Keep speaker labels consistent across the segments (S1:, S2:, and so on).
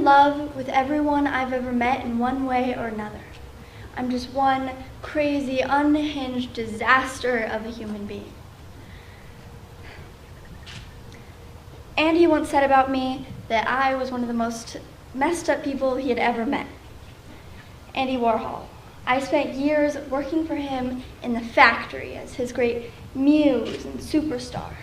S1: in love with everyone I've ever met in one way or another. I'm just one crazy, unhinged disaster of a human being. Andy once said about me that I was one of the most messed up people he had ever met. Andy Warhol. I spent years working for him in the factory as his great muse and superstar.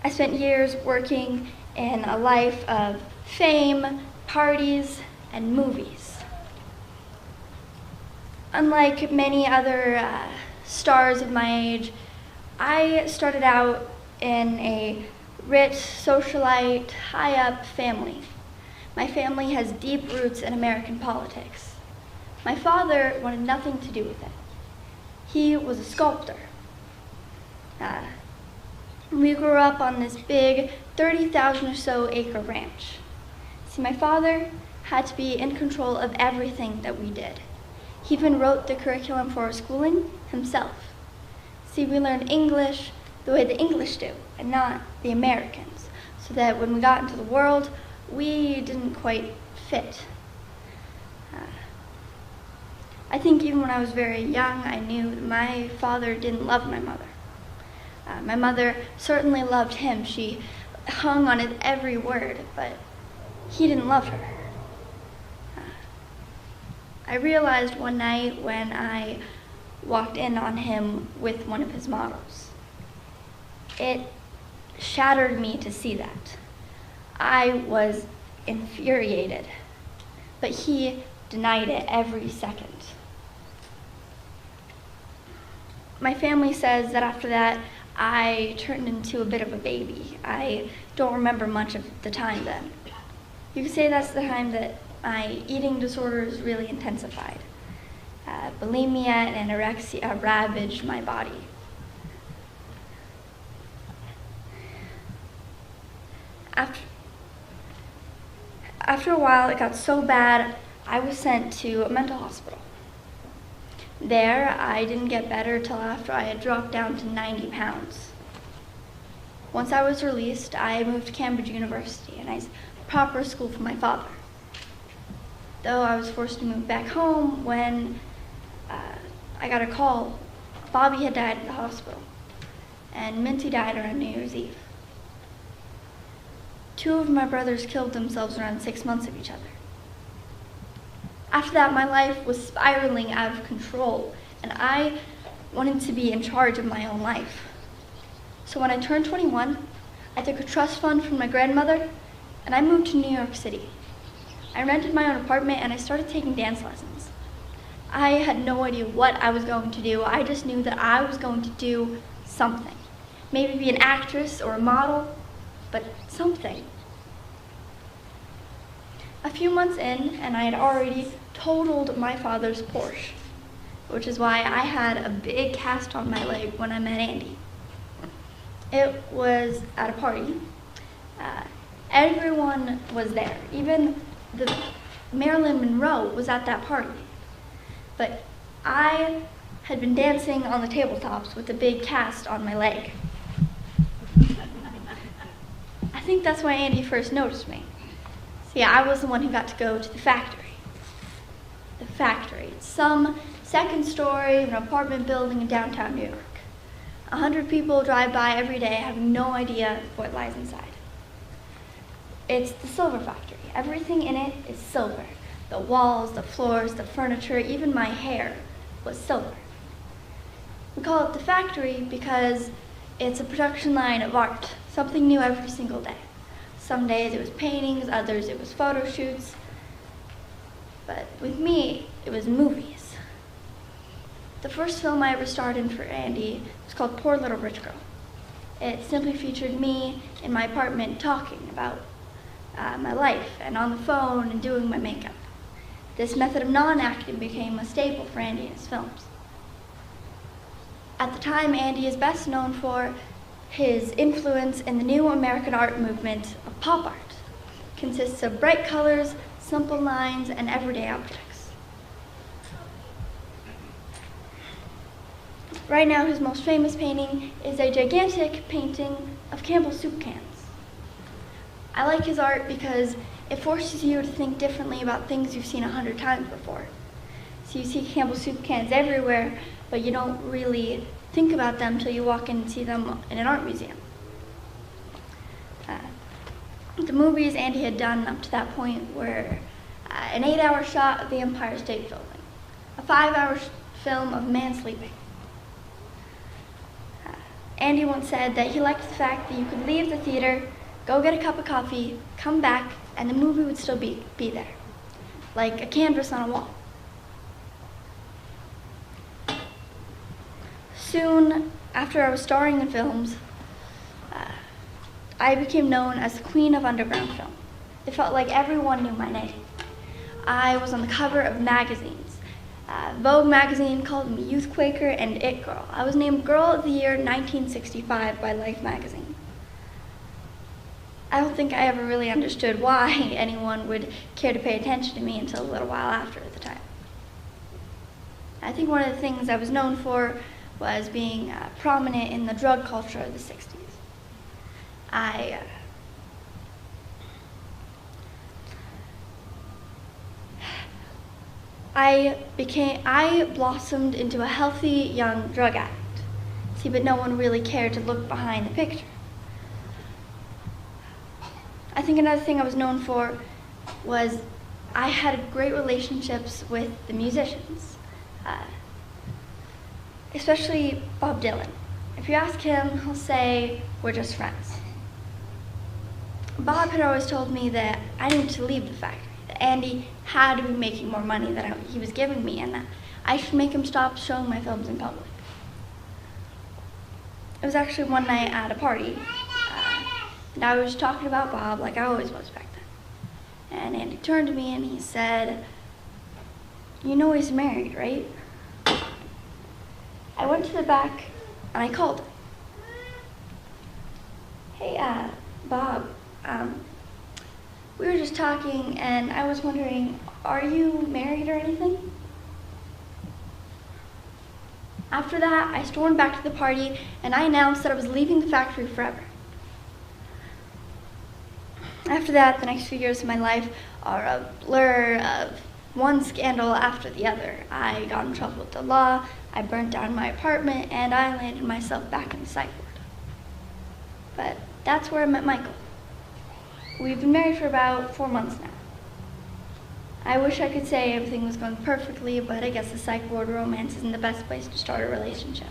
S1: I spent years working in a life of fame, parties, and movies. Unlike many other stars of my age, I started out in a rich, socialite, high-up family. My family has deep roots in American politics. My father wanted nothing to do with it. He was a sculptor. We grew up on this big 30,000 or so acre ranch. See, my father had to be in control of everything that we did. He even wrote the curriculum for our schooling himself. See, we learned English the way the English do, and not the Americans, so that when we got into the world, we didn't quite fit. I think even when I was very young, I knew that my father didn't love my mother. My mother certainly loved him. She hung on his every word, but he didn't love her. I realized one night when I walked in on him with one of his models. It shattered me to see that. I was infuriated, but he denied it every second. My family says that after that, I turned into a bit of a baby. I don't remember much of the time then. You could say that's the time that my eating disorders really intensified. Bulimia and anorexia ravaged my body. After a while, it got so bad, I was sent to a mental hospital. There, I didn't get better till after I had dropped down to 90 pounds. Once I was released, I moved to Cambridge University, a nice proper school for my father. Though I was forced to move back home when I got a call. Bobby had died at the hospital, and Minty died around New Year's Eve. 2 of my brothers killed themselves around 6 months of each other. After that, my life was spiraling out of control, and I wanted to be in charge of my own life. So when I turned 21, I took a trust fund from my grandmother, and I moved to New York City. I rented my own apartment, and I started taking dance lessons. I had no idea what I was going to do. I just knew that I was going to do something. Maybe be an actress or a model, but something. A few months in, and I had already totaled my father's Porsche, which is why I had a big cast on my leg when I met Andy. It was at a party. Everyone was there. Even Marilyn Monroe was at that party. But I had been dancing on the tabletops with a big cast on my leg. I think that's why Andy first noticed me. See, I was the one who got to go to the factory. The factory. It's some second story of an apartment building in downtown New York. 100 people drive by every day having no idea what lies inside. It's the silver factory. Everything in it is silver. The walls, the floors, the furniture, even my hair was silver. We call it the factory because it's a production line of art, something new every single day. Some days it was paintings, others it was photo shoots. But with me, it was movies. The first film I ever starred in for Andy was called Poor Little Rich Girl. It simply featured me in my apartment talking about my life and on the phone and doing my makeup. This method of non-acting became a staple for Andy and his films. At the time, Andy is best known for his influence in the new American art movement of pop art. It consists of bright colors, simple lines, and everyday objects. Right now, his most famous painting is a gigantic painting of Campbell's soup cans. I like his art because it forces you to think differently about things you've seen 100 times before. So you see Campbell soup cans everywhere, but you don't really think about them until you walk in and see them in an art museum. The movies Andy had done up to that point were an 8-hour shot of the Empire State Building, a 5-hour film of a man sleeping. Andy once said that he liked the fact that you could leave the theater, go get a cup of coffee, come back, and the movie would still be there, like a canvas on a wall. Soon after I was starring in films, I became known as the Queen of Underground Film. It felt like everyone knew my name. I was on the cover of magazines. Vogue magazine called me Youth Quaker and It Girl. I was named Girl of the Year 1965 by Life magazine. I don't think I ever really understood why anyone would care to pay attention to me until a little while after the time. I think one of the things I was known for was being prominent in the drug culture of the 60s. I blossomed into a healthy young drug addict. See, but no one really cared to look behind the picture. I think another thing I was known for was I had great relationships with the musicians, especially Bob Dylan. If you ask him, he'll say, "We're just friends." Bob had always told me that I needed to leave the factory, that Andy had to be making more money than he was giving me, and that I should make him stop showing my films in public. It was actually one night at a party, and I was talking about Bob like I always was back then. And Andy turned to me and he said, "You know he's married, right?" I went to the back and I called him. "Hey, Bob, we were just talking and I was wondering, are you married or anything?" After that, I stormed back to the party and I announced that I was leaving the factory forever. After that, the next few years of my life are a blur of one scandal after the other. I got in trouble with the law, I burnt down my apartment, and I landed myself back in the psych ward. But that's where I met Michael. We've been married for about 4 months now. I wish I could say everything was going perfectly, but I guess the psych ward romance isn't the best place to start a relationship.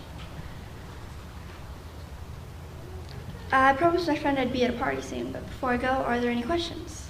S1: I promised my friend I'd be at a party soon, but before I go, are there any questions?